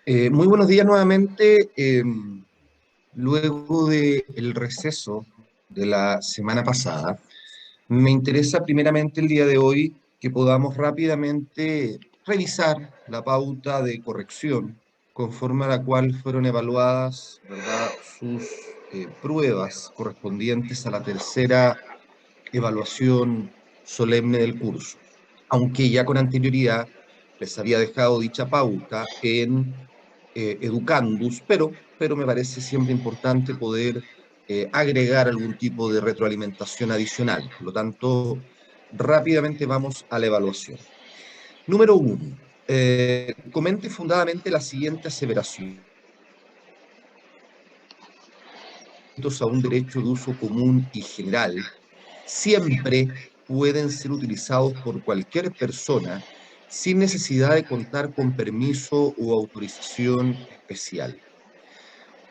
Muy buenos días nuevamente. Luego del receso de la semana pasada, me interesa primeramente el día de hoy que podamos rápidamente revisar la pauta de corrección conforme a la cual fueron evaluadas, ¿verdad?, sus pruebas correspondientes a la tercera evaluación solemne del curso, aunque ya con anterioridad les había dejado dicha pauta en Educandus, pero me parece siempre importante poder agregar algún tipo de retroalimentación adicional. Por lo tanto, rápidamente vamos a la evaluación. Número uno, comente fundadamente la siguiente aseveración a un derecho de uso común y general siempre pueden ser utilizados por cualquier persona sin necesidad de contar con permiso o autorización especial.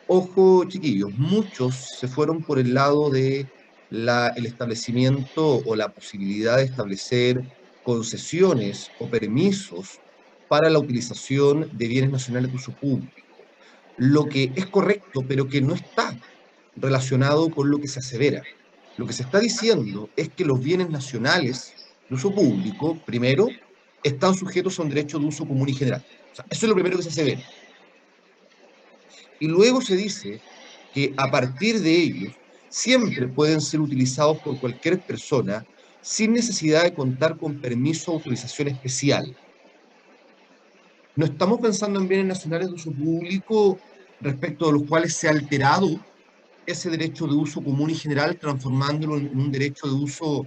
Ojo, chiquillos, muchos se fueron por el lado de el establecimiento o la posibilidad de establecer concesiones o permisos para la utilización de bienes nacionales de uso público, lo que es correcto, pero que no está relacionado con lo que se asevera. Lo que se está diciendo es que los bienes nacionales de uso público, primero, están sujetos a un derecho de uso común y general. O sea, eso es lo primero que se asevera. Y luego se dice que a partir de ellos siempre pueden ser utilizados por cualquier persona sin necesidad de contar con permiso o autorización especial. No estamos pensando en bienes nacionales de uso público respecto de los cuales se ha alterado ese derecho de uso común y general, transformándolo en un derecho de uso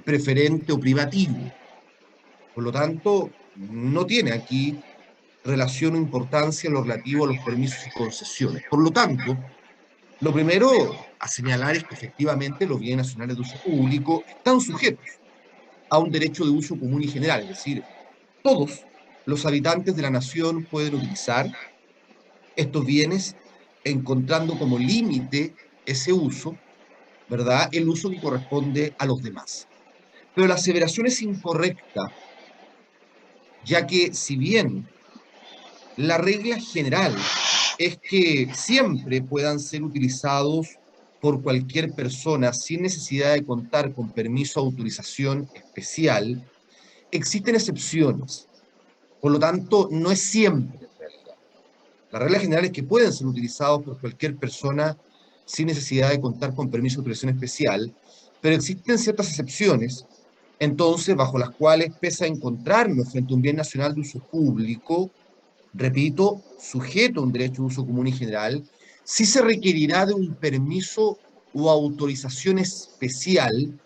preferente o privativo. Por lo tanto, no tiene aquí relación o importancia en lo relativo a los permisos y concesiones. Por lo tanto, lo primero a señalar es que efectivamente los bienes nacionales de uso público están sujetos a un derecho de uso común y general, es decir, todos los habitantes de la nación pueden utilizar estos bienes encontrando como límite ese uso, ¿verdad? El uso que corresponde a los demás. Pero la aseveración es incorrecta, ya que si bien la regla general es que siempre puedan ser utilizados por cualquier persona sin necesidad de contar con permiso o autorización especial, existen excepciones. Por lo tanto, no es siempre en realidad. La regla general es que pueden ser utilizados por cualquier persona sin necesidad de contar con permiso o autorización especial, pero existen ciertas excepciones, entonces, bajo las cuales, pese a encontrarnos frente a un bien nacional de uso público, repito, sujeto a un derecho de uso común y general, sí se requerirá de un permiso o autorización especial,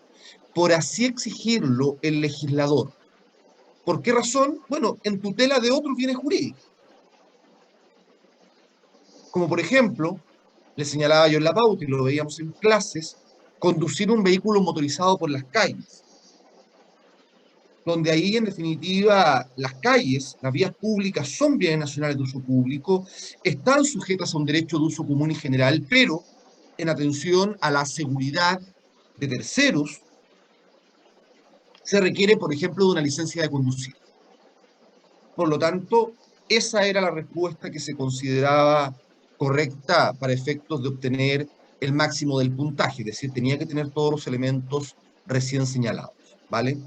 por así exigirlo el legislador. ¿Por qué razón? Bueno, en tutela de otros bienes jurídicos. Como por ejemplo, le señalaba yo en la pauta y lo veíamos en clases, conducir un vehículo motorizado por las calles, donde ahí en definitiva las calles, las vías públicas son bienes nacionales de uso público, están sujetas a un derecho de uso común y general, pero en atención a la seguridad de terceros, se requiere, por ejemplo, de una licencia de conducir. Por lo tanto, esa era la respuesta que se consideraba correcta para efectos de obtener el máximo del puntaje, es decir, tenía que tener todos los elementos recién señalados, ¿vale?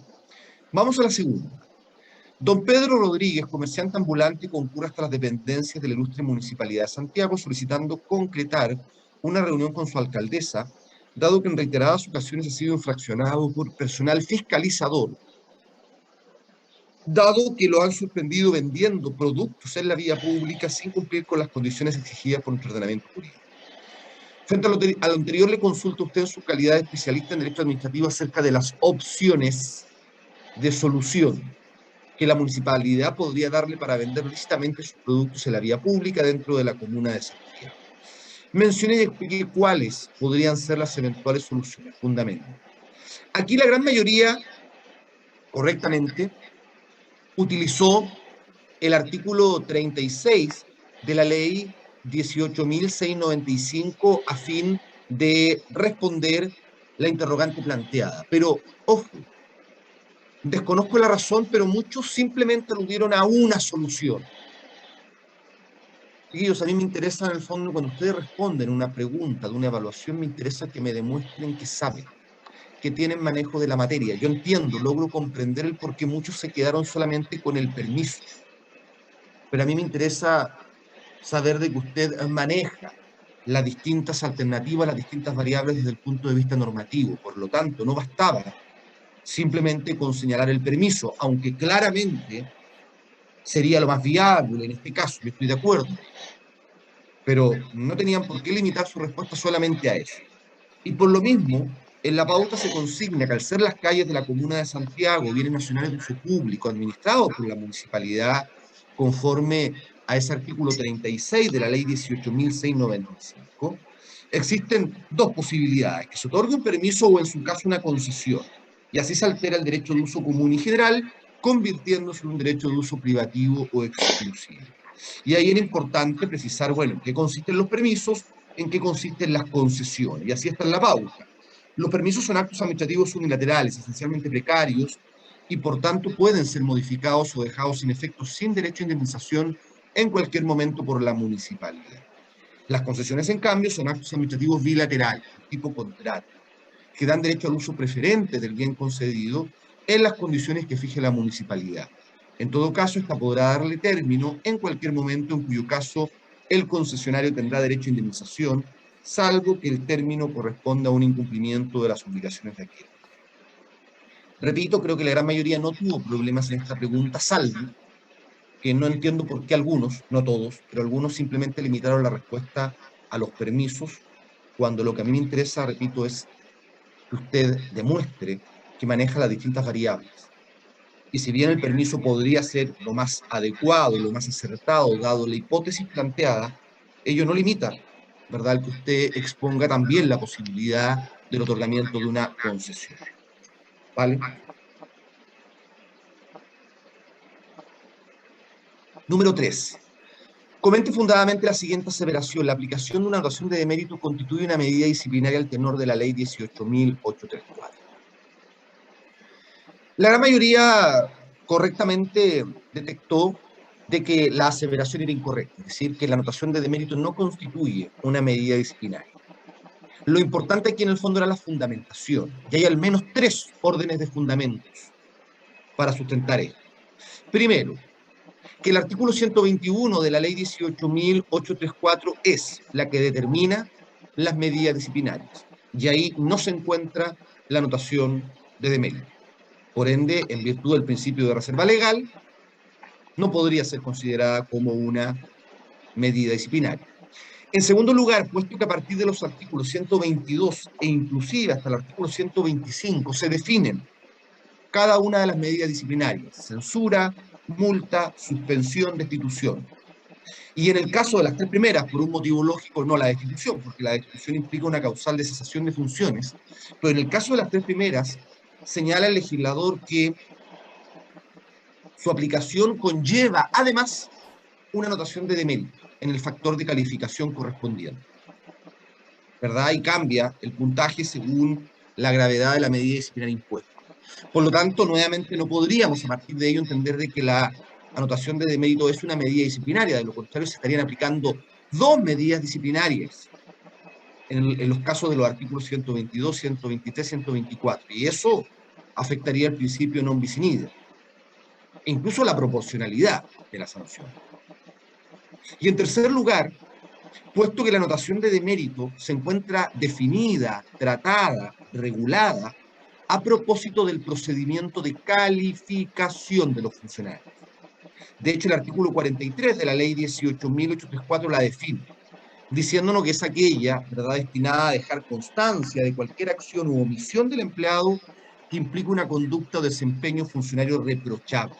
Vamos a la segunda. Don Pedro Rodríguez, comerciante ambulante, concurre hasta las dependencias de la ilustre Municipalidad de Santiago solicitando concretar una reunión con su alcaldesa, dado que en reiteradas ocasiones ha sido infraccionado por personal fiscalizador, dado que lo han suspendido vendiendo productos en la vía pública sin cumplir con las condiciones exigidas por nuestro ordenamiento jurídico. Frente a lo anterior, le consulto a usted en su calidad de especialista en derecho administrativo acerca de las opciones de solución que la municipalidad podría darle para vender lícitamente sus productos en la vía pública dentro de la comuna de Santiago. Mencioné y expliqué cuáles podrían ser las eventuales soluciones, fundamentos. Aquí la gran mayoría, correctamente, utilizó el artículo 36 de la ley 18.695 a fin de responder la interrogante planteada. Pero, ojo, desconozco la razón, pero muchos simplemente aludieron a una solución. Chiquillos, a mí me interesa en el fondo, cuando ustedes responden una pregunta de una evaluación, me interesa que me demuestren que saben, que tienen manejo de la materia. Yo entiendo, logro comprender el por qué muchos se quedaron solamente con el permiso, pero a mí me interesa saber de que usted maneja las distintas alternativas, las distintas variables desde el punto de vista normativo. Por lo tanto, no bastaba simplemente con señalar el permiso, aunque claramente sería lo más viable en este caso, yo estoy de acuerdo, pero no tenían por qué limitar su respuesta solamente a eso. Y por lo mismo, en la pauta se consigna que al ser las calles de la comuna de Santiago bienes nacionales de uso público administrados por la municipalidad conforme a ese artículo 36 de la ley 18.695, existen dos posibilidades: que se otorgue un permiso o en su caso una concesión. Y así se altera el derecho de uso común y general, convirtiéndose en un derecho de uso privativo o exclusivo. Y ahí era importante precisar, bueno, en qué consisten los permisos, en qué consisten las concesiones. Y así está en la pauta. Los permisos son actos administrativos unilaterales, esencialmente precarios, y por tanto pueden ser modificados o dejados sin efecto sin derecho a indemnización en cualquier momento por la municipalidad. Las concesiones, en cambio, son actos administrativos bilaterales, tipo contrato, que dan derecho al uso preferente del bien concedido en las condiciones que fije la municipalidad. En todo caso, esta podrá darle término en cualquier momento, en cuyo caso el concesionario tendrá derecho a indemnización, salvo que el término corresponda a un incumplimiento de las obligaciones de aquel. Repito, creo que la gran mayoría no tuvo problemas en esta pregunta, salvo que no entiendo por qué algunos, no todos, pero algunos simplemente limitaron la respuesta a los permisos, cuando lo que a mí me interesa, repito, es que usted demuestre que maneja las distintas variables. Y si bien el permiso podría ser lo más adecuado, lo más acertado, dado la hipótesis planteada, ello no limita, ¿verdad?, el que usted exponga también la posibilidad del otorgamiento de una concesión. ¿Vale? Número 3. Comente fundadamente la siguiente aseveración: la aplicación de una notación de demérito constituye una medida disciplinaria al tenor de la ley 18.834. La gran mayoría correctamente detectó de que la aseveración era incorrecta, es decir, que la anotación de demérito no constituye una medida disciplinaria. Lo importante aquí en el fondo era la fundamentación, y hay al menos tres órdenes de fundamentos para sustentar esto. Primero, que el artículo 121 de la ley 18.834 es la que determina las medidas disciplinarias, y ahí no se encuentra la anotación de demérito. Por ende, en virtud del principio de reserva legal, no podría ser considerada como una medida disciplinaria. En segundo lugar, puesto que a partir de los artículos 122 e inclusive hasta el artículo 125 se definen cada una de las medidas disciplinarias: censura, multa, suspensión, destitución. Y en el caso de las tres primeras, por un motivo lógico, no la destitución, porque la destitución implica una causal de cesación de funciones, pero en el caso de las tres primeras, señala el legislador que su aplicación conlleva, además, una anotación de demérito en el factor de calificación correspondiente, ¿verdad? Y cambia el puntaje según la gravedad de la medida disciplinaria impuesta. Por lo tanto, nuevamente no podríamos a partir de ello entender de que la anotación de demérito es una medida disciplinaria; de lo contrario se estarían aplicando dos medidas disciplinarias en los casos de los artículos 122, 123, 124, y eso afectaría el principio non bis in idem, e incluso la proporcionalidad de la sanción. Y en tercer lugar, puesto que la anotación de demérito se encuentra definida, tratada, regulada a propósito del procedimiento de calificación de los funcionarios. De hecho, el artículo 43 de la ley 18.834 la define, diciéndonos que es aquella, ¿verdad?, destinada a dejar constancia de cualquier acción u omisión del empleado que implique una conducta o desempeño funcionario reprochable.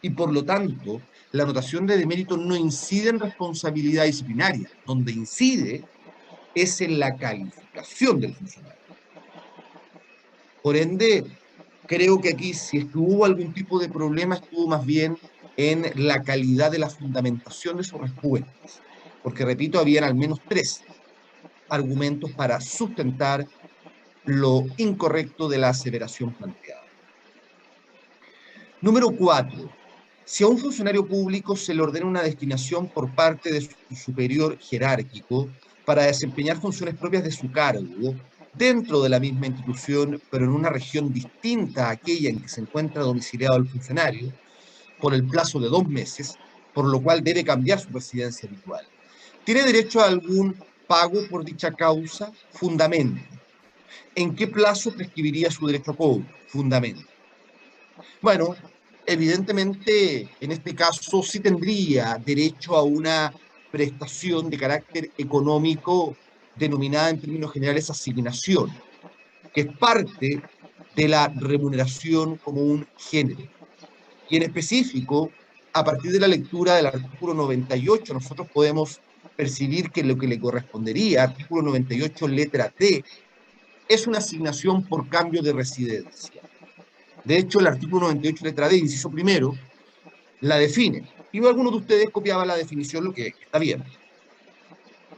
Y por lo tanto, la anotación de demérito no incide en responsabilidad disciplinaria; donde incide es en la calificación del funcionario. Por ende, creo que aquí, si es que hubo algún tipo de problema, estuvo más bien en la calidad de la fundamentación de sus respuestas, porque, repito, habían al menos tres argumentos para sustentar lo incorrecto de la aseveración planteada. Número 4. Si a un funcionario público se le ordena una destinación por parte de su superior jerárquico para desempeñar funciones propias de su cargo dentro de la misma institución, pero en una región distinta a aquella en que se encuentra domiciliado el funcionario, por el plazo de 2 meses, por lo cual debe cambiar su residencia habitual, ¿tiene derecho a algún pago por dicha causa? Fundamento. ¿En qué plazo prescribiría su derecho a cobro? Fundamento. Bueno, evidentemente, en este caso sí tendría derecho a una prestación de carácter económico denominada en términos generales asignación, que es parte de la remuneración como un género. Y en específico, a partir de la lectura del artículo 98, nosotros podemos percibir que lo que le correspondería, artículo 98, letra D, es una asignación por cambio de residencia. De hecho, el artículo 98, letra D, inciso primero, la define. Y algunos de ustedes copiaban la definición, lo que está bien.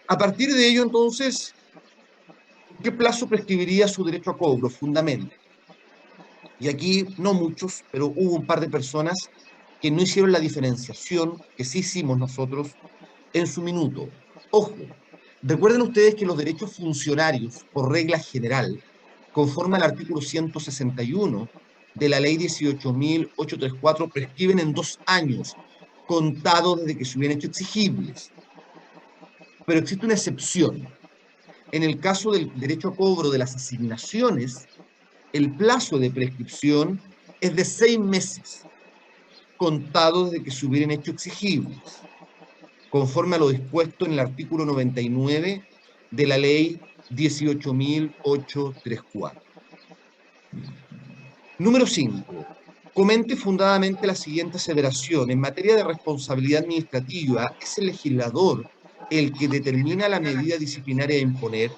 A partir de ello, entonces, ¿qué plazo prescribiría su derecho a cobro? Fundamento. Y aquí, no muchos, pero hubo un par de personas que no hicieron la diferenciación que sí hicimos nosotros en su minuto. Ojo, recuerden ustedes que los derechos funcionarios, por regla general, conforme al artículo 161 de la ley 18.834, prescriben en 2 años, contados desde que se hubieran hecho exigibles. Pero existe una excepción. En el caso del derecho a cobro de las asignaciones, el plazo de prescripción es de 6 meses, contados desde que se hubieran hecho exigibles, conforme a lo dispuesto en el artículo 99 de la ley 18.834. Número 5. Comente fundadamente la siguiente aseveración. En materia de responsabilidad administrativa, es el legislador el que determina la medida disciplinaria a imponer,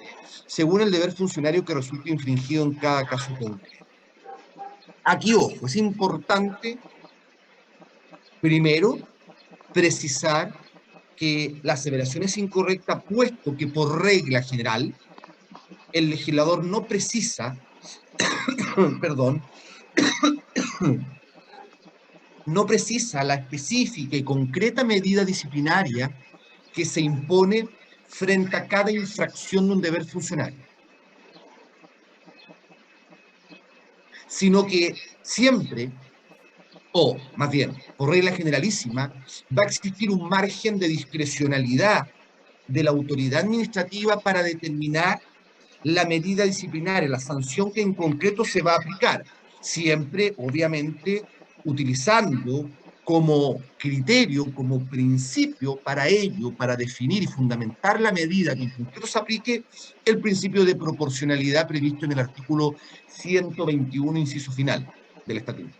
según el deber funcionario que resulte infringido en cada caso concreto. Aquí, ojo, es importante, primero, precisar que la aseveración es incorrecta, puesto que por regla general, el legislador no precisa, perdón, no precisa la específica y concreta medida disciplinaria que se impone frente a cada infracción de un deber funcionario, sino que siempre, o más bien, por regla generalísima, va a existir un margen de discrecionalidad de la autoridad administrativa para determinar la medida disciplinaria, la sanción que en concreto se va a aplicar, siempre, obviamente, utilizando como criterio, como principio para ello, para definir y fundamentar la medida que en concreto se aplique, el principio de proporcionalidad previsto en el artículo 121, inciso final del Estatuto.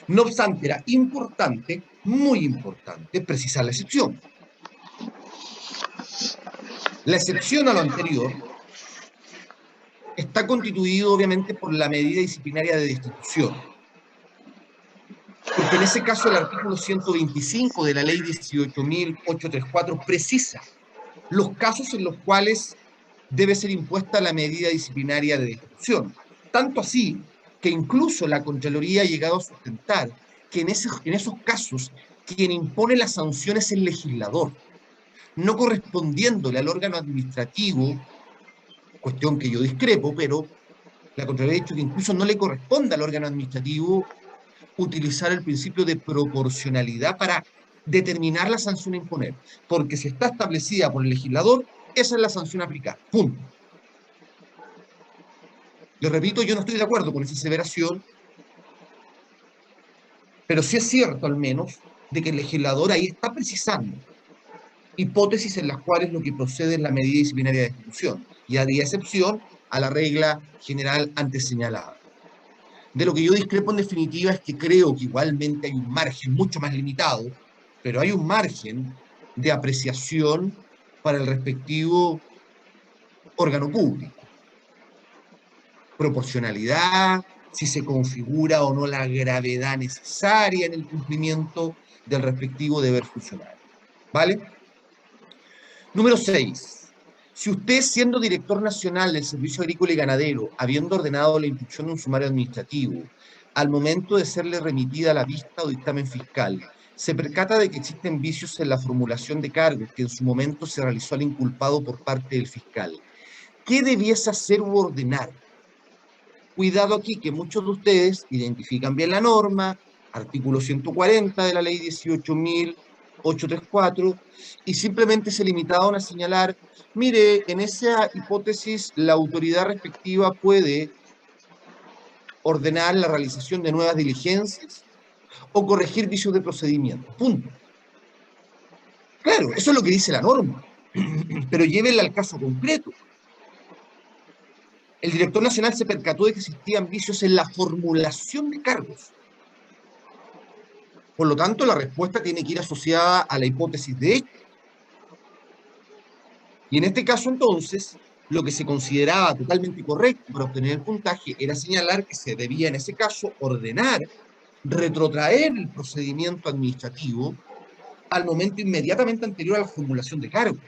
No obstante, era importante, muy importante, precisar la excepción. La excepción a lo anterior está constituido obviamente por la medida disciplinaria de destitución. Porque en ese caso el artículo 125 de la ley 18.834 precisa los casos en los cuales debe ser impuesta la medida disciplinaria de destitución. Tanto así que incluso la Contraloría ha llegado a sustentar que en esos casos quien impone la sanción es el legislador, no correspondiéndole al órgano administrativo, cuestión que yo discrepo, pero la Contraloría ha dicho que incluso no le corresponde al órgano administrativo utilizar el principio de proporcionalidad para determinar la sanción a imponer, porque si está establecida por el legislador, esa es la sanción a aplicar. Punto. Les repito, yo no estoy de acuerdo con esa aseveración, pero sí es cierto al menos de que el legislador ahí está precisando hipótesis en las cuales lo que procede es la medida disciplinaria de destitución, y haría excepción a la regla general antes señalada. De lo que yo discrepo en definitiva es que creo que igualmente hay un margen mucho más limitado, pero hay un margen de apreciación para el respectivo órgano público. Proporcionalidad, si se configura o no la gravedad necesaria en el cumplimiento del respectivo deber funcionario. ¿Vale? Número 6. Si usted, siendo director nacional del Servicio Agrícola y Ganadero, habiendo ordenado la instrucción de un sumario administrativo, al momento de serle remitida la vista o dictamen fiscal, se percata de que existen vicios en la formulación de cargos que en su momento se realizó al inculpado por parte del fiscal, ¿qué debiese hacer u ordenar? Cuidado aquí, que muchos de ustedes identifican bien la norma, artículo 140 de la ley 18.834, y simplemente se limitaron a señalar, mire, en esa hipótesis la autoridad respectiva puede ordenar la realización de nuevas diligencias o corregir vicios de procedimiento. Punto. Claro, eso es lo que dice la norma, pero llévenla al caso concreto. El director nacional se percató de que existían vicios en la formulación de cargos. Por lo tanto, la respuesta tiene que ir asociada a la hipótesis de hecho. Y en este caso, entonces, lo que se consideraba totalmente correcto para obtener el puntaje era señalar que se debía, en ese caso, ordenar, retrotraer el procedimiento administrativo al momento inmediatamente anterior a la formulación de cargos,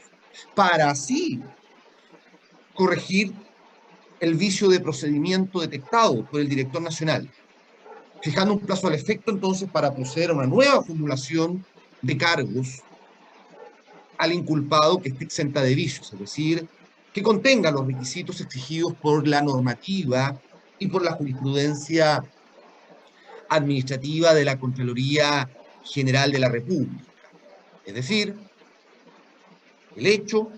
para así corregir el vicio de procedimiento detectado por el director nacional, fijando un plazo al efecto entonces para proceder a una nueva formulación de cargos al inculpado que esté exenta de vicios, es decir, que contenga los requisitos exigidos por la normativa y por la jurisprudencia administrativa de la Contraloría General de la República. Es decir, el hecho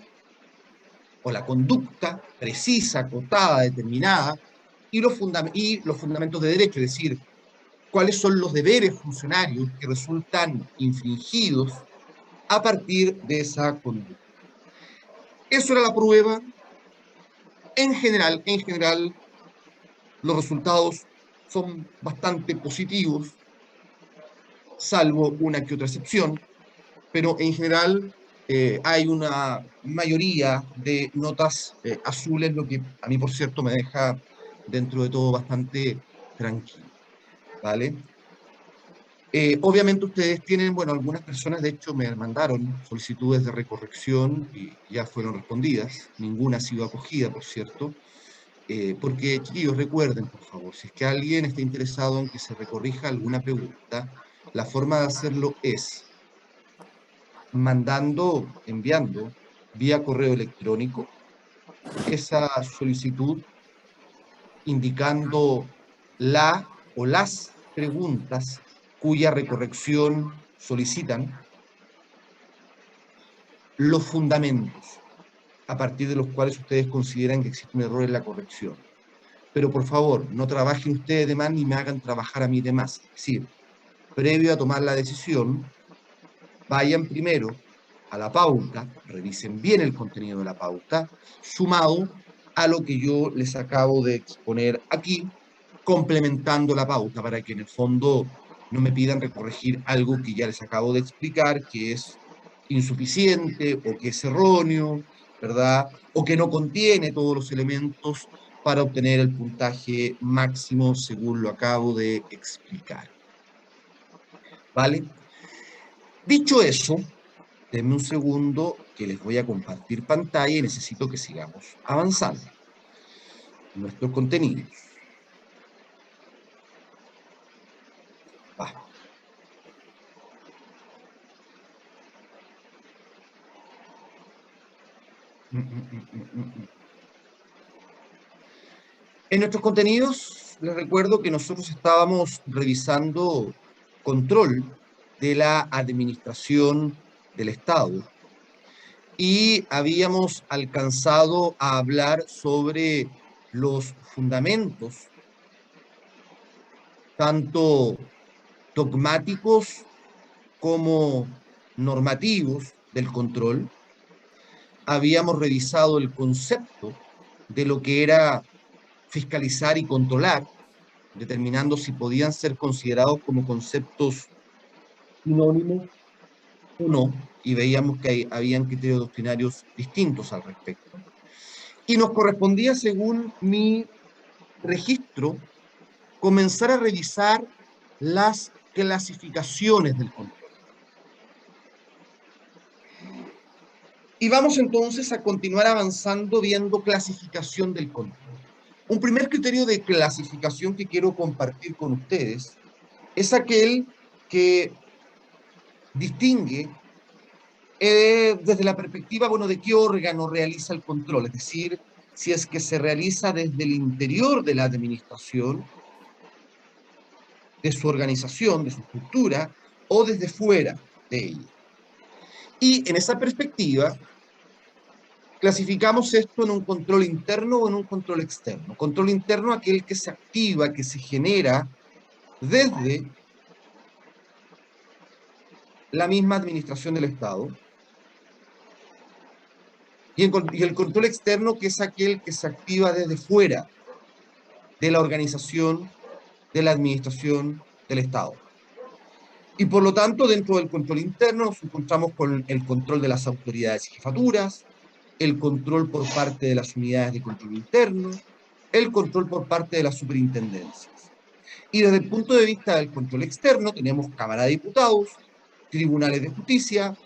o la conducta precisa, acotada, determinada, y los fundamentos de derecho, es decir, cuáles son los deberes funcionarios que resultan infringidos a partir de esa conducta. Eso era la prueba. En general, los resultados son bastante positivos, salvo una que otra excepción, pero en general hay una mayoría de notas azules, lo que a mí, por cierto, me deja dentro de todo bastante tranquilo, ¿vale? Obviamente ustedes tienen, bueno, algunas personas de hecho me mandaron solicitudes de recorrección y ya fueron respondidas, ninguna ha sido acogida, por cierto, porque chiquillos, recuerden, por favor, si es que alguien está interesado en que se recorrija alguna pregunta, la forma de hacerlo es enviando vía correo electrónico esa solicitud indicando la o las preguntas cuya recorrección solicitan, los fundamentos a partir de los cuales ustedes consideran que existe un error en la corrección. Pero por favor, no trabajen ustedes de más ni me hagan trabajar a mí de más. Es decir, previo a tomar la decisión, vayan primero a la pauta, revisen bien el contenido de la pauta, sumado a lo que yo les acabo de exponer aquí, complementando la pauta para que en el fondo no me pidan recorregir algo que ya les acabo de explicar, que es insuficiente o que es erróneo, ¿verdad? O que no contiene todos los elementos para obtener el puntaje máximo según lo acabo de explicar. ¿Vale? Dicho eso, denme un segundo que les voy a compartir pantalla y necesito que sigamos avanzando en nuestros contenidos. Va. En nuestros contenidos, les recuerdo que nosotros estábamos revisando control de la administración del Estado y habíamos alcanzado a hablar sobre los fundamentos, tanto dogmáticos como normativos del control. Habíamos revisado el concepto de lo que era fiscalizar y controlar, determinando si podían ser considerados como conceptos sinónimos o no, y veíamos que habían criterios doctrinarios distintos al respecto. Y nos correspondía, según mi registro, comenzar a revisar las clasificaciones del control. Y vamos entonces a continuar avanzando viendo clasificación del control. Un primer criterio de clasificación que quiero compartir con ustedes es aquel que distingue desde la perspectiva, bueno, de qué órgano realiza el control, es decir, si es que se realiza desde el interior de la administración, de su organización, de su estructura, o desde fuera de ella. Y en esa perspectiva, clasificamos esto en un control interno o en un control externo. Control interno, aquel que se activa, que se genera desde la misma administración del Estado. Y el control externo, que es aquel que se activa desde fuera de la organización, de la administración del Estado. Y por lo tanto, dentro del control interno nos encontramos con el control de las autoridades y jefaturas, el control por parte de las unidades de control interno, el control por parte de las superintendencias. Y desde el punto de vista del control externo, tenemos Cámara de Diputados, Tribunales de Justicia,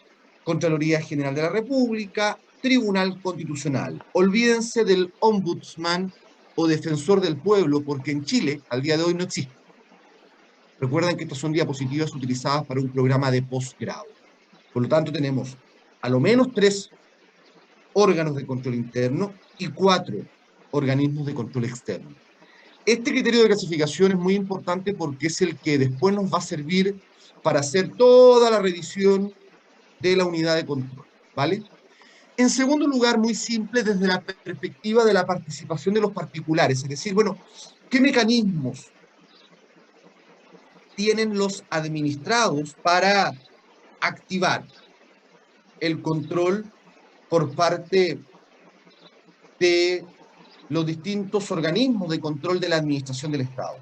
Contraloría General de la República, Tribunal Constitucional. Olvídense del ombudsman o defensor del pueblo, porque en Chile, al día de hoy, no existe. Recuerden que estas son diapositivas utilizadas para un programa de posgrado. Por lo tanto, tenemos a lo menos 3 órganos de control interno y 4 organismos de control externo. Este criterio de clasificación es muy importante porque es el que después nos va a servir para hacer toda la revisión de la unidad de control, ¿vale? En segundo lugar, muy simple, desde la perspectiva de la participación de los particulares, es decir, bueno, ¿qué mecanismos tienen los administrados para activar el control por parte de los distintos organismos de control de la administración del Estado?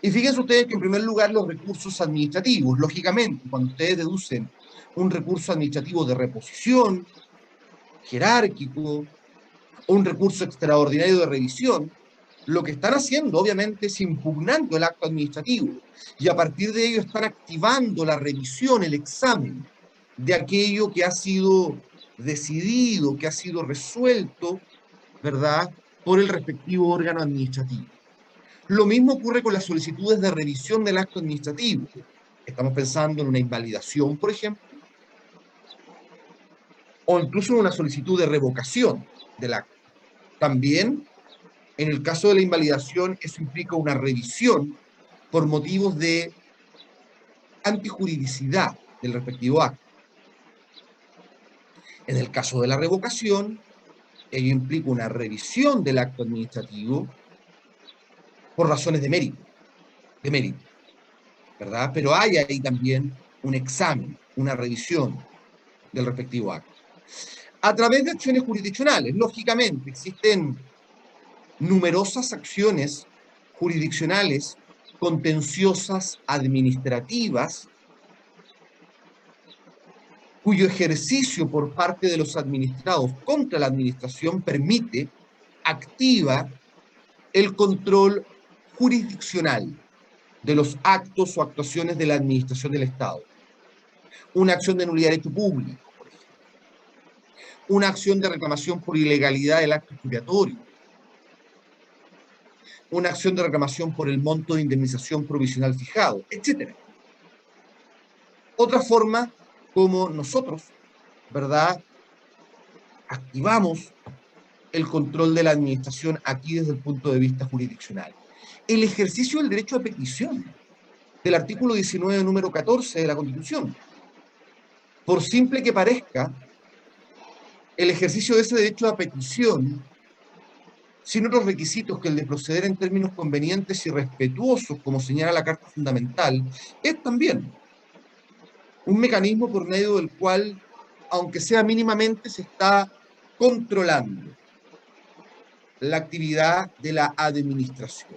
Y fíjense ustedes que en primer lugar los recursos administrativos, lógicamente, cuando ustedes deducen un recurso administrativo de reposición, jerárquico, o un recurso extraordinario de revisión, lo que están haciendo obviamente es impugnando el acto administrativo y a partir de ello están activando la revisión, el examen de aquello que ha sido decidido, que ha sido resuelto, ¿verdad?, por el respectivo órgano administrativo. Lo mismo ocurre con las solicitudes de revisión del acto administrativo. Estamos pensando en una invalidación, por ejemplo, o incluso en una solicitud de revocación del acto. También, en el caso de la invalidación, eso implica una revisión por motivos de antijuridicidad del respectivo acto. En el caso de la revocación, ello implica una revisión del acto administrativo por razones de mérito, ¿verdad? Pero hay ahí también un examen, una revisión del respectivo acto. A través de acciones jurisdiccionales, lógicamente, existen numerosas acciones jurisdiccionales contenciosas administrativas cuyo ejercicio por parte de los administrados contra la administración permite, activa el control jurisdiccional de los actos o actuaciones de la administración del Estado. Una acción de nulidad de derecho público, por ejemplo. Una acción de reclamación por ilegalidad del acto expropiatorio. Una acción de reclamación por el monto de indemnización provisional fijado, etc. Otra forma como nosotros, ¿verdad?, activamos el control de la administración aquí desde el punto de vista jurisdiccional. El ejercicio del derecho a petición del artículo 19, número 14 de la Constitución. Por simple que parezca, el ejercicio de ese derecho a petición, sin otros requisitos que el de proceder en términos convenientes y respetuosos, como señala la Carta Fundamental, es también un mecanismo por medio del cual, aunque sea mínimamente, se está controlando la actividad de la administración.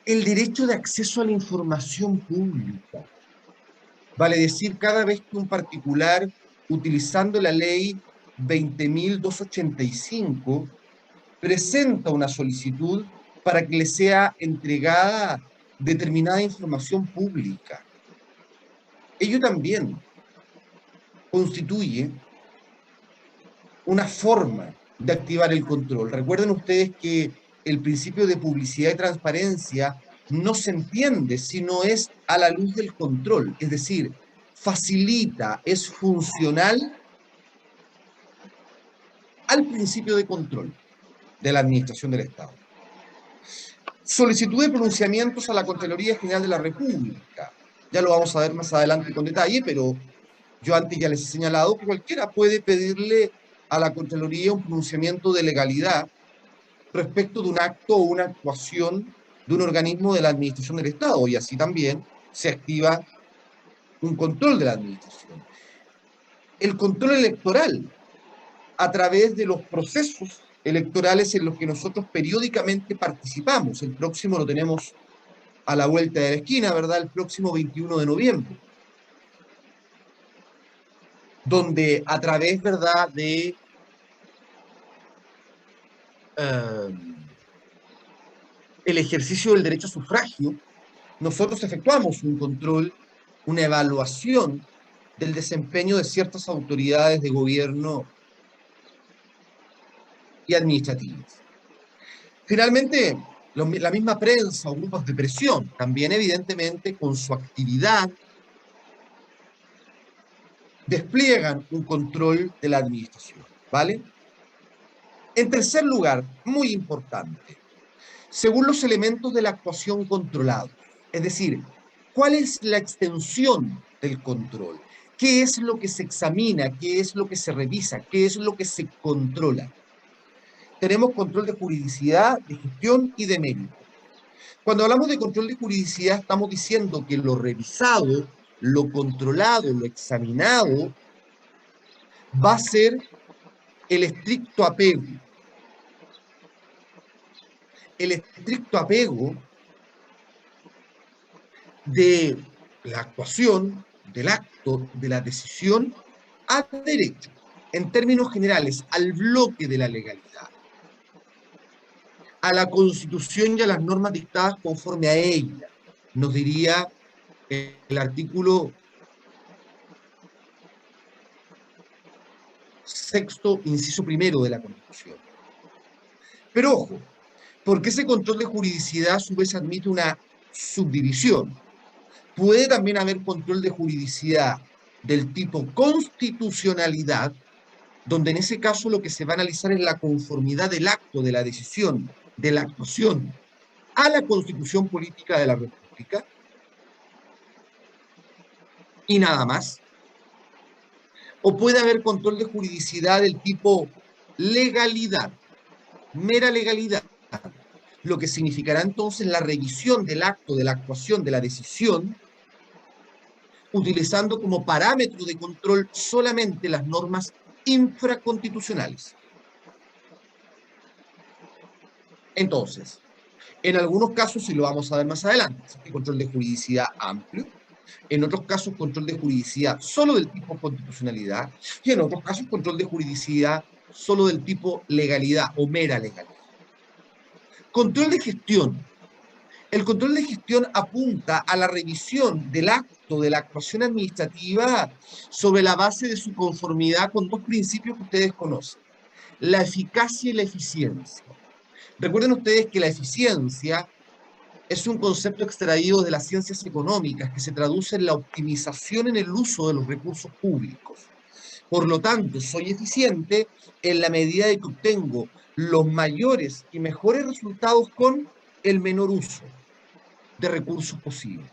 El derecho de acceso a la información pública. Vale decir, cada vez que un particular, utilizando la ley 20.285, presenta una solicitud para que le sea entregada determinada información pública, ello también constituye una forma de activar el control. Recuerden ustedes que el principio de publicidad y transparencia no se entiende si no es a la luz del control, es decir, facilita, es funcional al principio de control de la administración del Estado. Solicitud de pronunciamientos a la Contraloría General de la República. Ya lo vamos a ver más adelante con detalle, pero yo antes ya les he señalado que cualquiera puede pedirle a la Contraloría un pronunciamiento de legalidad respecto de un acto o una actuación de un organismo de la administración del Estado, y así también se activa un control de la administración. El control electoral, a través de los procesos electorales en los que nosotros periódicamente participamos. El próximo lo tenemos a la vuelta de la esquina, ¿verdad? El próximo 21 de noviembre, donde a través, ¿verdad?, de el ejercicio del derecho a sufragio, nosotros efectuamos un control, una evaluación del desempeño de ciertas autoridades de gobierno y administrativas. Finalmente, la misma prensa o grupos de presión, también evidentemente con su actividad, despliegan un control de la administración, ¿vale? En tercer lugar, muy importante, según los elementos de la actuación controlada, es decir, ¿cuál es la extensión del control? ¿Qué es lo que se examina? ¿Qué es lo que se revisa? ¿Qué es lo que se controla? Tenemos control de juridicidad, de gestión y de mérito. Cuando hablamos de control de juridicidad, estamos diciendo que lo revisado, lo controlado, lo examinado, va a ser el estricto apego. El estricto apego de la actuación, del acto, de la decisión al derecho, en términos generales, al bloque de la legalidad, a la Constitución y a las normas dictadas conforme a ella, nos diría el artículo sexto, inciso primero de la Constitución. Pero ojo, porque ese control de juridicidad a su vez admite una subdivisión. Puede también haber control de juridicidad del tipo constitucionalidad, donde en ese caso lo que se va a analizar es la conformidad del acto, de la decisión, de la actuación a la Constitución Política de la República y nada más. O puede haber control de juridicidad del tipo legalidad, mera legalidad, lo que significará entonces la revisión del acto, de la actuación, de la decisión, utilizando como parámetro de control solamente las normas infraconstitucionales. Entonces, en algunos casos, y lo vamos a ver más adelante, existe control de juridicidad amplio, en otros casos control de juridicidad solo del tipo constitucionalidad, y en otros casos control de juridicidad solo del tipo legalidad o mera legalidad. Control de gestión. El control de gestión apunta a la revisión del acto, de la actuación administrativa, sobre la base de su conformidad con dos principios que ustedes conocen: la eficacia y la eficiencia. Recuerden ustedes que la eficiencia es un concepto extraído de las ciencias económicas que se traduce en la optimización en el uso de los recursos públicos. Por lo tanto, soy eficiente en la medida de que obtengo los mayores y mejores resultados con el menor uso de recursos posibles.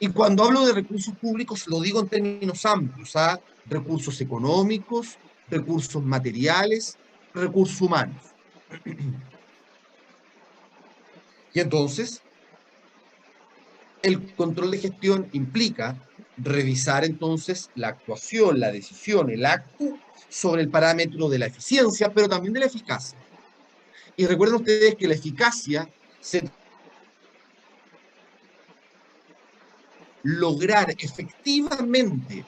Y cuando hablo de recursos públicos, lo digo en términos amplios, ¿ah? Recursos económicos, recursos materiales, recursos humanos. Y entonces, el control de gestión implica revisar entonces la actuación, la decisión, el acto sobre el parámetro de la eficiencia, pero también de la eficacia. Y recuerden ustedes que la eficacia se lograr efectivamente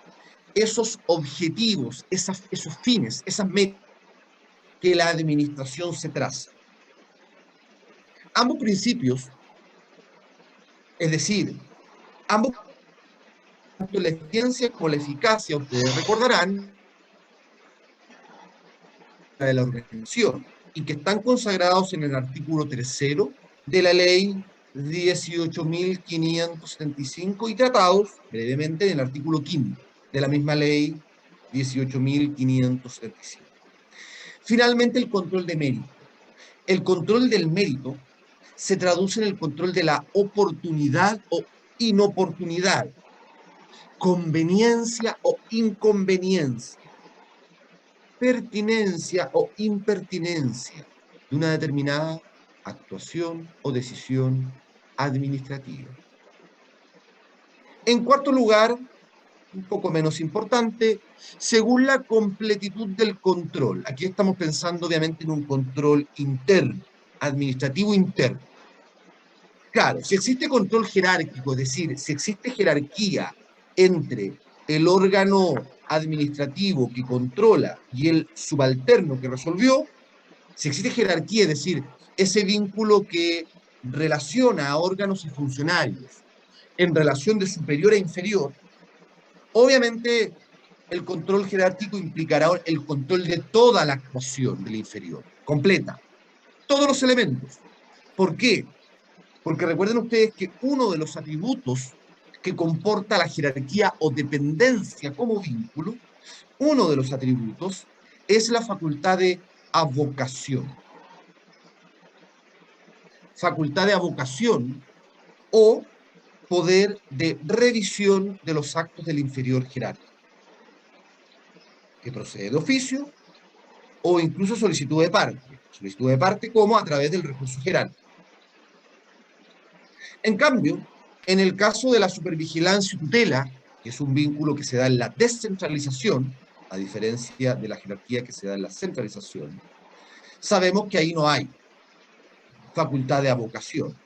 esos objetivos, esos fines, esas metas que la administración se traza. Ambos principios, es decir, ambos, tanto la eficiencia como la eficacia, ustedes recordarán, de la organización y que están consagrados en el artículo 3º de la ley 18.575 y tratados brevemente en el artículo 5º de la misma ley 18.575. Finalmente, el control de mérito. El control del mérito se traduce en el control de la oportunidad o inoportunidad, conveniencia o inconveniencia, pertinencia o impertinencia de una determinada actuación o decisión administrativa. En cuarto lugar, un poco menos importante, según la completitud del control. Aquí estamos pensando obviamente en un control interno, administrativo interno. Claro, si existe control jerárquico, es decir, si existe jerarquía entre el órgano administrativo que controla y el subalterno que resolvió, si existe jerarquía, es decir, ese vínculo que relaciona a órganos y funcionarios en relación de superior a inferior, obviamente el control jerárquico implicará el control de toda la actuación del inferior, completa, todos los elementos. ¿Por qué? Porque recuerden ustedes que uno de los atributos que comporta la jerarquía o dependencia como vínculo, uno de los atributos es la facultad de avocación. Facultad de avocación o poder de revisión de los actos del inferior jerárquico, que procede de oficio o incluso solicitud de parte. Solicitud de parte como a través del recurso jerárquico. En cambio, en el caso de la supervigilancia y tutela, que es un vínculo que se da en la descentralización, a diferencia de la jerarquía que se da en la centralización, sabemos que ahí no hay facultad de avocación,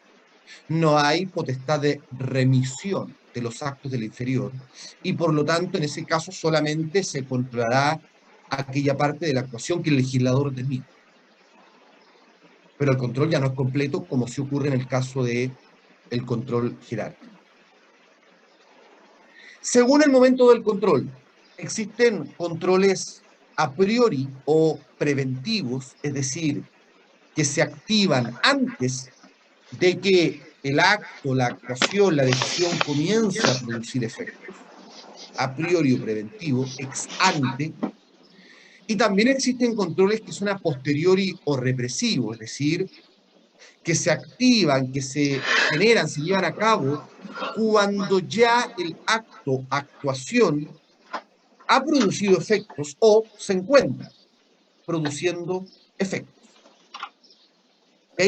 no hay potestad de remisión de los actos del inferior, y por lo tanto en ese caso solamente se controlará aquella parte de la actuación que el legislador determina. Pero el control ya no es completo como sí ocurre en el caso del control jerárquico. Según el momento del control, existen controles a priori o preventivos, es decir, que se activan antes de que el acto, la actuación, la decisión comience a producir efectos, a priori o preventivo, ex ante, y también existen controles que son a posteriori o represivos, es decir, que se activan, que se generan, se llevan a cabo cuando ya el acto, actuación, ha producido efectos o se encuentra produciendo efectos. ¿Ok?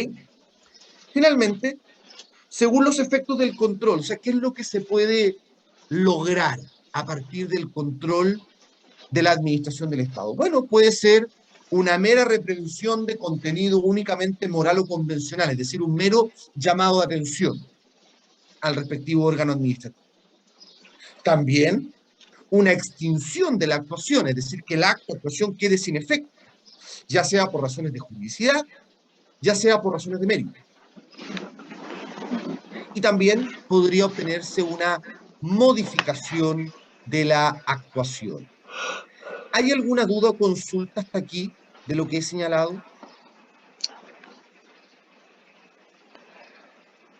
Finalmente, según los efectos del control, o sea, ¿qué es lo que se puede lograr a partir del control de la administración del Estado? Bueno, puede ser una mera reproducción de contenido únicamente moral o convencional, es decir, un mero llamado de atención al respectivo órgano administrativo. También una extinción de la actuación, es decir, que la actuación quede sin efecto, ya sea por razones de juridicidad, ya sea por razones de mérito. Y también podría obtenerse una modificación de la actuación. ¿Hay alguna duda o consulta hasta aquí de lo que he señalado?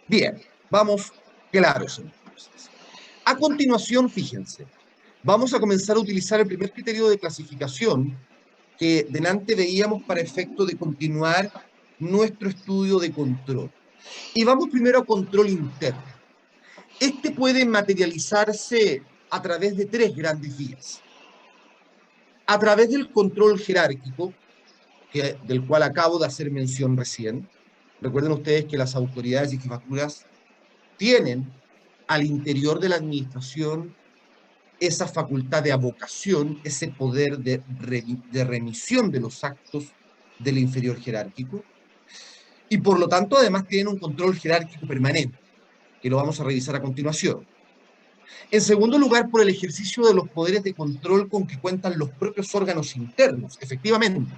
Bien, vamos claros entonces. A continuación, fíjense, vamos a comenzar a utilizar el primer criterio de clasificación que delante veíamos para efecto de continuar nuestro estudio de control. Y vamos primero a control interno. Este puede materializarse a través de tres grandes vías. A través del control jerárquico, del cual acabo de hacer mención recién. Recuerden ustedes que las autoridades y jefaturas tienen al interior de la administración esa facultad de avocación, ese poder de remisión de los actos del inferior jerárquico, y por lo tanto además tienen un control jerárquico permanente, que lo vamos a revisar a continuación. En segundo lugar, por el ejercicio de los poderes de control con que cuentan los propios órganos internos, efectivamente,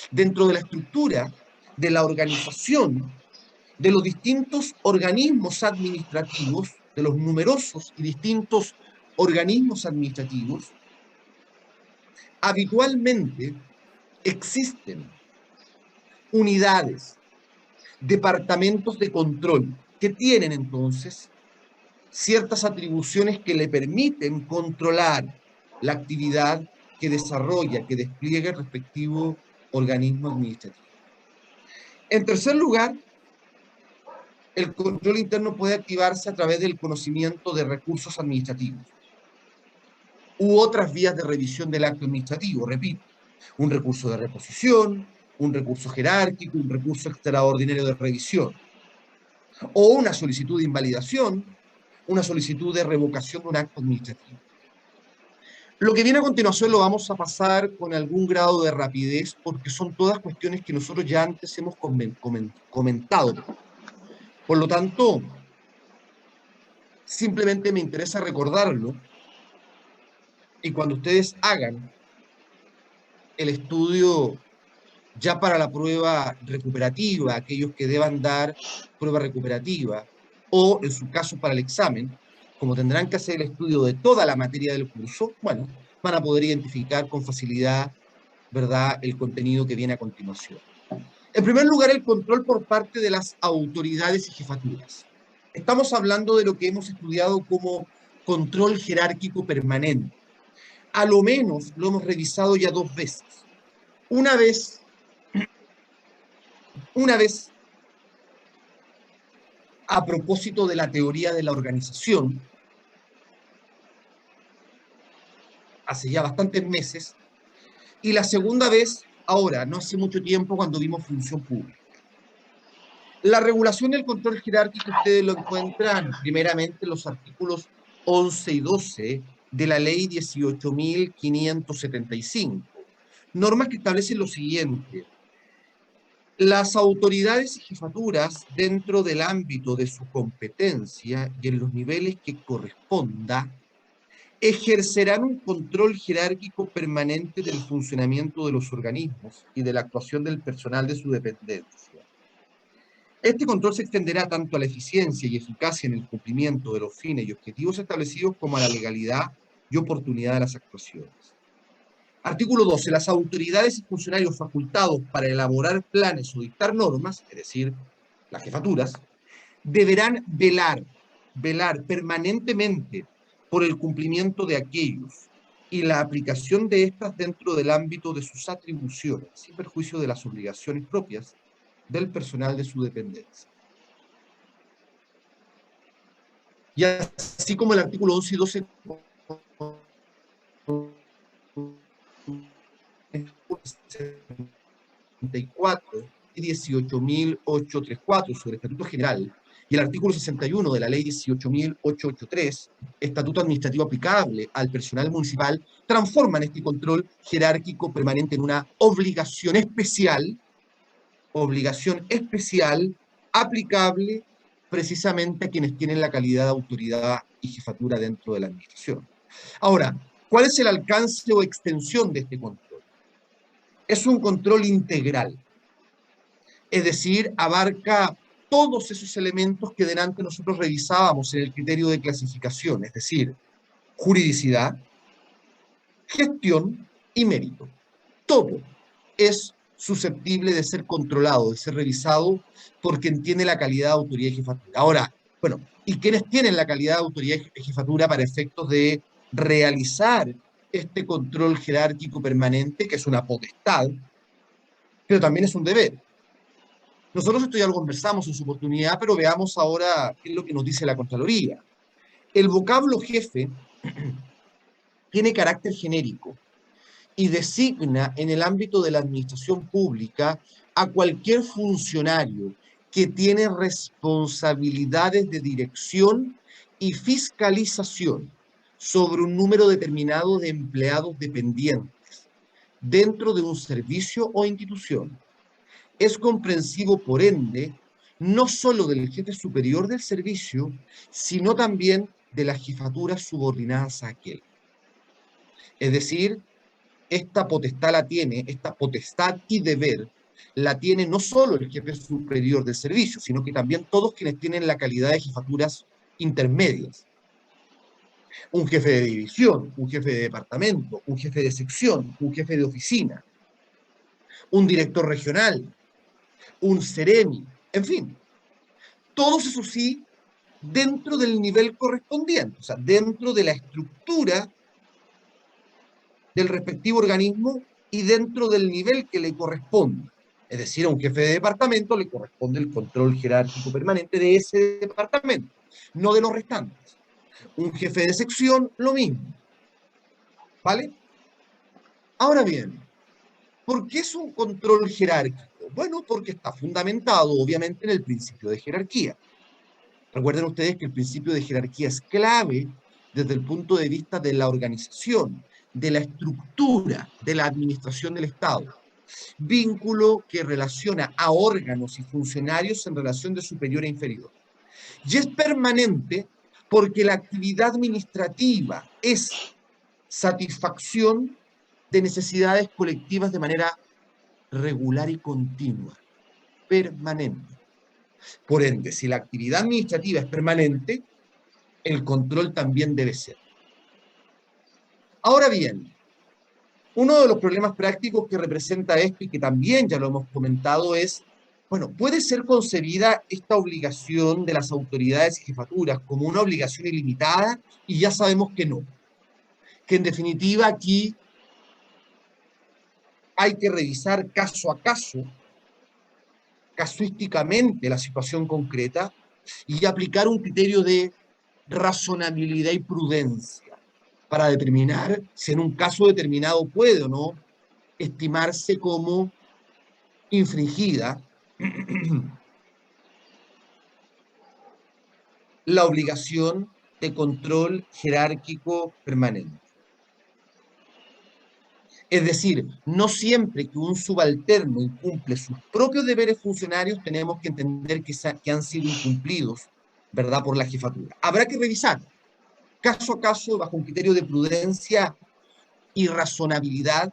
dentro de la estructura de la organización de los distintos organismos administrativos, de los numerosos y distintos organismos administrativos, habitualmente Existen unidades, departamentos de control, que tienen entonces ciertas atribuciones que le permiten controlar la actividad que desarrolla, que despliega el respectivo organismo administrativo. En tercer lugar, el control interno puede activarse a través del conocimiento de recursos administrativos u otras vías de revisión del acto administrativo, repito, un recurso de reposición, un recurso jerárquico, un recurso extraordinario de revisión, o una solicitud de invalidación, una solicitud de revocación de un acto administrativo. Lo que viene a continuación lo vamos a pasar con algún grado de rapidez porque son todas cuestiones que nosotros ya antes hemos comentado. Por lo tanto, simplemente me interesa recordarlo y cuando ustedes hagan el estudio ya para la prueba recuperativa, aquellos que deban dar prueba recuperativa, o en su caso para el examen, como tendrán que hacer el estudio de toda la materia del curso, bueno, van a poder identificar con facilidad, ¿verdad?, el contenido que viene a continuación. En primer lugar, el control por parte de las autoridades y jefaturas. Estamos hablando de lo que hemos estudiado como control jerárquico permanente. A lo menos lo hemos revisado ya 2 veces. Una vez a propósito de la teoría de la organización, hace ya bastantes meses, y la segunda vez ahora, no hace mucho tiempo, cuando vimos función pública. La regulación del control jerárquico ustedes lo encuentran primeramente en los artículos 11 y 12 de la ley 18.575, normas que establecen lo siguiente: las autoridades y jefaturas, dentro del ámbito de su competencia y en los niveles que corresponda, ejercerán un control jerárquico permanente del funcionamiento de los organismos y de la actuación del personal de su dependencia. Este control se extenderá tanto a la eficiencia y eficacia en el cumplimiento de los fines y objetivos establecidos como a la legalidad y oportunidad de las actuaciones. Artículo 12. Las autoridades y funcionarios facultados para elaborar planes o dictar normas, es decir, las jefaturas, deberán velar permanentemente por el cumplimiento de aquellos y la aplicación de estas dentro del ámbito de sus atribuciones, sin perjuicio de las obligaciones propias del personal de su dependencia. Y así como el artículo 11 y 12 y 18.834 sobre Estatuto General y el artículo 61 de la ley 18.883, Estatuto Administrativo aplicable al personal municipal, transforman este control jerárquico permanente en una obligación especial aplicable precisamente a quienes tienen la calidad de autoridad y jefatura dentro de la administración. Ahora, ¿cuál es el alcance o extensión de este control? Es un control integral, es decir, abarca todos esos elementos que delante nosotros revisábamos en el criterio de clasificación, es decir, juridicidad, gestión y mérito. Todo es susceptible de ser controlado, de ser revisado por quien tiene la calidad de autoridad y jefatura. Ahora, bueno, ¿y quiénes tienen la calidad de autoridad y jefatura para efectos de realizar este control jerárquico permanente, que es una potestad, pero también es un deber? Nosotros esto ya lo conversamos en su oportunidad, pero veamos ahora qué es lo que nos dice la Contraloría. El vocablo jefe tiene carácter genérico y designa en el ámbito de la administración pública a cualquier funcionario que tiene responsabilidades de dirección y fiscalización sobre un número determinado de empleados dependientes dentro de un servicio o institución. Es comprensivo, por ende, no solo del jefe superior del servicio, sino también de las jefaturas subordinadas a aquel. Es decir, esta potestad y deber la tiene no solo el jefe superior del servicio, sino que también todos quienes tienen la calidad de jefaturas intermedias. Un jefe de división, un jefe de departamento, un jefe de sección, un jefe de oficina. un director regional, un CEREMI, en fin, todos eso sí, dentro del nivel correspondiente, o sea, dentro de la estructura del respectivo organismo y dentro del nivel que le corresponde. Es decir, a un jefe de departamento le corresponde el control jerárquico permanente de ese departamento, no de los restantes. Un jefe de sección, lo mismo. ¿Vale? Ahora bien, ¿por qué es un control jerárquico? Bueno, porque está fundamentado, obviamente, en el principio de jerarquía. Recuerden ustedes que el principio de jerarquía es clave desde el punto de vista de la organización, de la estructura, de la administración del Estado. Vínculo que relaciona a órganos y funcionarios en relación de superior a inferior. Y es permanente porque la actividad administrativa es satisfacción de necesidades colectivas de manera regular y continua, permanente. Por ende, si la actividad administrativa es permanente, el control también debe ser. Ahora bien, uno de los problemas prácticos que representa esto y que también ya lo hemos comentado es, bueno, ¿puede ser concebida esta obligación de las autoridades y jefaturas como una obligación ilimitada? Y ya sabemos que no. Que en definitiva aquí hay que revisar caso a caso, casuísticamente la situación concreta y aplicar un criterio de razonabilidad y prudencia para determinar si en un caso determinado puede o no estimarse como infringida la obligación de control jerárquico permanente. Es decir, no siempre que un subalterno incumple sus propios deberes funcionarios tenemos que entender que han sido incumplidos, ¿verdad?, por la jefatura. Habrá que revisar caso a caso, bajo un criterio de prudencia y razonabilidad,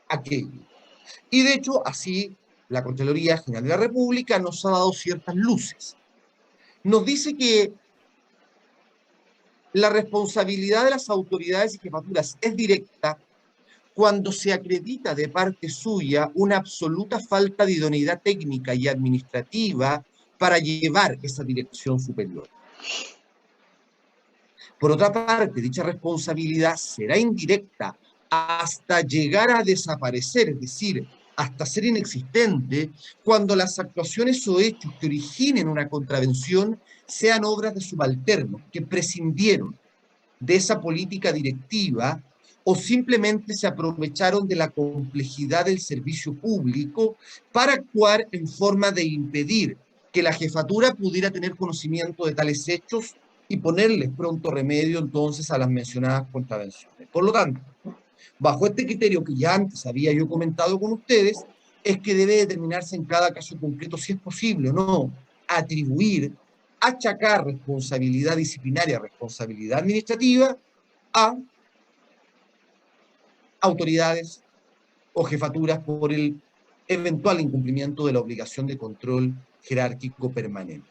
aquello. Y de hecho, así, la Contraloría General de la República nos ha dado ciertas luces. Nos dice que la responsabilidad de las autoridades y jefaturas es directa cuando se acredita de parte suya una absoluta falta de idoneidad técnica y administrativa para llevar esa dirección superior. Por otra parte, dicha responsabilidad será indirecta hasta llegar a desaparecer, es decir, hasta ser inexistente, cuando las actuaciones o hechos que originen una contravención sean obras de subalternos que prescindieron de esa política directiva o simplemente se aprovecharon de la complejidad del servicio público para actuar en forma de impedir que la jefatura pudiera tener conocimiento de tales hechos y ponerles pronto remedio entonces a las mencionadas contravenciones. Por lo tanto, bajo este criterio que ya antes había yo comentado con ustedes, es que debe determinarse en cada caso concreto si es posible o no atribuir, achacar responsabilidad disciplinaria, responsabilidad administrativa a autoridades o jefaturas por el eventual incumplimiento de la obligación de control jerárquico permanente.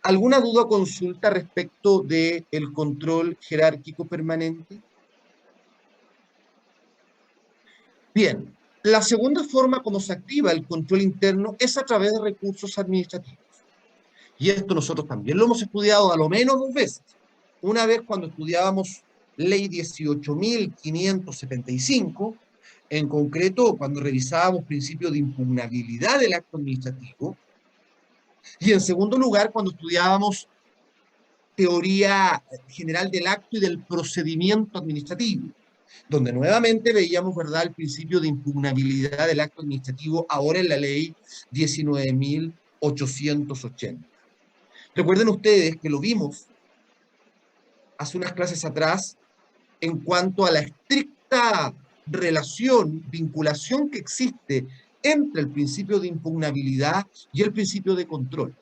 ¿Alguna duda o consulta respecto del control jerárquico permanente? Bien, la segunda forma como se activa el control interno es a través de recursos administrativos. Y esto nosotros también lo hemos estudiado a lo menos dos veces. Una vez cuando estudiábamos Ley 18.575, en concreto cuando revisábamos principios de impugnabilidad del acto administrativo, y en segundo lugar cuando estudiábamos teoría general del acto y del procedimiento administrativo, donde nuevamente veíamos, ¿verdad?, el principio de impugnabilidad del acto administrativo ahora en la ley 19.880. Recuerden ustedes que lo vimos hace unas clases atrás en cuanto a la estricta relación, vinculación que existe entre el principio de impugnabilidad y el principio de control.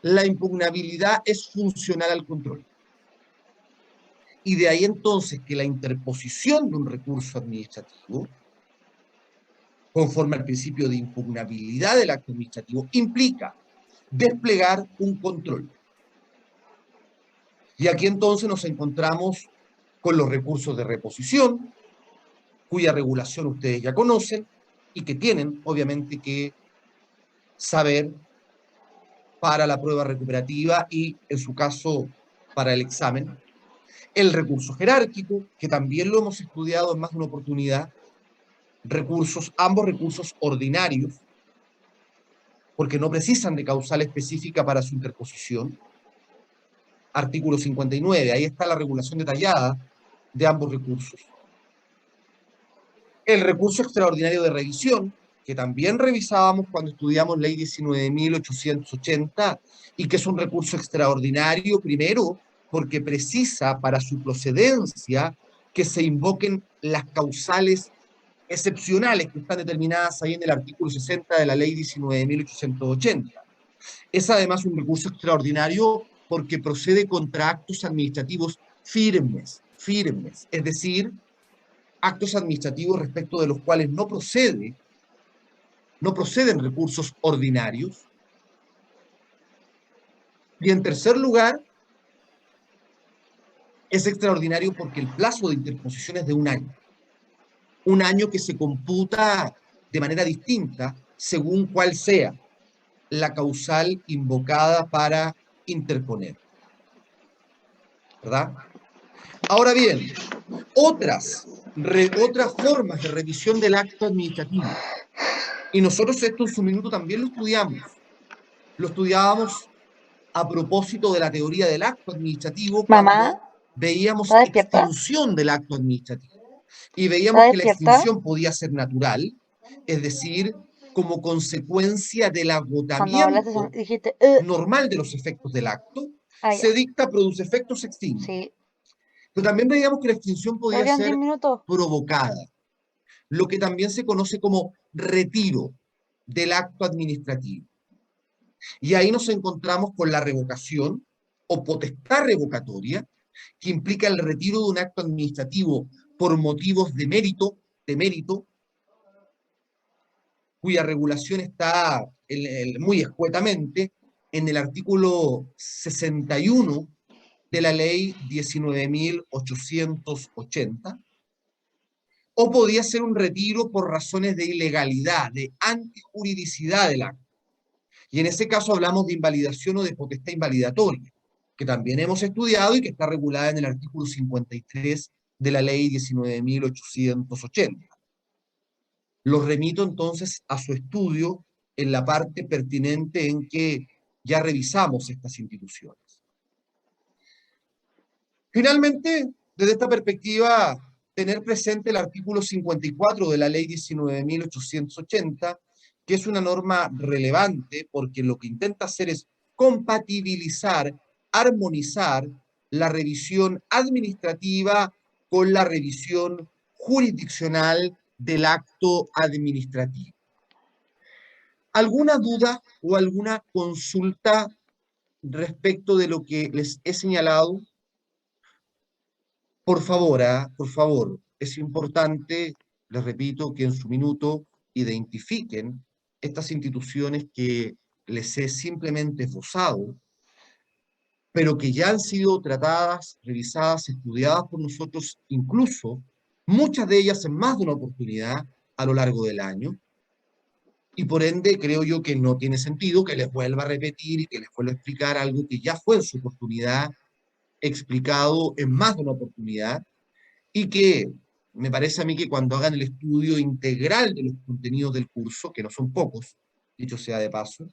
La impugnabilidad es funcional al control. Y de ahí entonces que la interposición de un recurso administrativo, conforme al principio de impugnabilidad del acto administrativo, implica desplegar un control. Y aquí entonces nos encontramos con los recursos de reposición, cuya regulación ustedes ya conocen y que tienen, obviamente, que saber para la prueba recuperativa y, en su caso, para el examen. El recurso jerárquico, que también lo hemos estudiado en más de una oportunidad. Ambos recursos ordinarios, porque no precisan de causal específica para su interposición. Artículo 59, ahí está la regulación detallada de ambos recursos. El recurso extraordinario de revisión, que también revisábamos cuando estudiamos Ley 19.880, y que es un recurso extraordinario, primero, porque precisa para su procedencia que se invoquen las causales excepcionales que están determinadas ahí en el artículo 60 de la Ley 19.880. Es además un recurso extraordinario porque procede contra actos administrativos firmes, es decir, actos administrativos respecto de los cuales no proceden recursos ordinarios. Y en tercer lugar, es extraordinario porque el plazo de interposición es de un año que se computa de manera distinta según cuál sea la causal invocada para interponer, ¿verdad? Ahora bien, otras formas de revisión del acto administrativo, y nosotros esto en su minuto también lo estudiábamos a propósito de la teoría del acto administrativo Mamá, cuando veíamos ¿está despierta? extinción del acto administrativo. Y ¿Está veíamos que la despierta? extinción podía ser natural, es decir, como consecuencia del Cuando hablaste agotamiento dijiste, normal de los efectos del acto, ah, ya. se dicta, produce efectos, se extingue. Sí. Pero también veíamos que la extinción podía ¿Todavía 10 ser minutos? provocada, lo que también se conoce como retiro del acto administrativo. Y ahí nos encontramos con la revocación o potestad revocatoria, que implica el retiro de un acto administrativo por motivos de mérito, cuya regulación está muy escuetamente en el artículo 61 de la ley 19.880, o podía ser un retiro por razones de ilegalidad, de antijuridicidad del acto. Y en ese caso hablamos de invalidación o de potestad invalidatoria, que también hemos estudiado y que está regulada en el artículo 53 de la ley 19.880. Los remito entonces a su estudio en la parte pertinente en que ya revisamos estas instituciones. Finalmente, desde esta perspectiva, tener presente el artículo 54 de la ley 19.880, que es una norma relevante porque lo que intenta hacer es compatibilizar, armonizar la revisión administrativa con la revisión jurisdiccional del acto administrativo. ¿Alguna duda o alguna consulta respecto de lo que les he señalado? Por favor, por favor, es importante, les repito, que en su minuto identifiquen estas instituciones que les he simplemente esbozado, pero que ya han sido tratadas, revisadas, estudiadas por nosotros, incluso muchas de ellas en más de una oportunidad a lo largo del año, y por ende creo yo que no tiene sentido que les vuelva a repetir y que les vuelva a explicar algo que ya fue en su oportunidad explicado en más de una oportunidad, y que me parece a mí que cuando hagan el estudio integral de los contenidos del curso, que no son pocos, dicho sea de paso,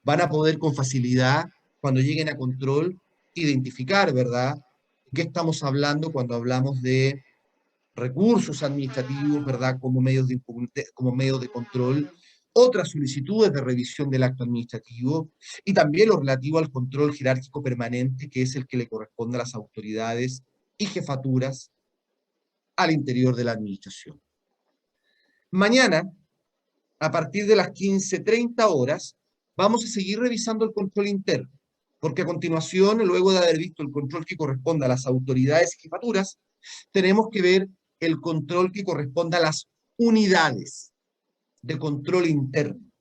van a poder con facilidad, cuando lleguen a control, identificar, ¿verdad?, qué estamos hablando cuando hablamos de recursos administrativos, ¿verdad?, como medios de control, otras solicitudes de revisión del acto administrativo, y también lo relativo al control jerárquico permanente, que es el que le corresponde a las autoridades y jefaturas al interior de la administración. Mañana, a partir de las 15:30 horas, vamos a seguir revisando el control interno, porque a continuación, luego de haber visto el control que corresponde a las autoridades y jefaturas, tenemos que ver el control que corresponde a las unidades de control interno.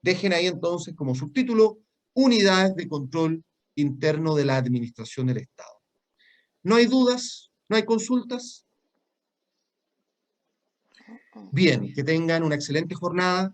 Dejen ahí entonces como subtítulo, unidades de control interno de la administración del Estado. ¿No hay dudas? ¿No hay consultas? Bien, que tengan una excelente jornada.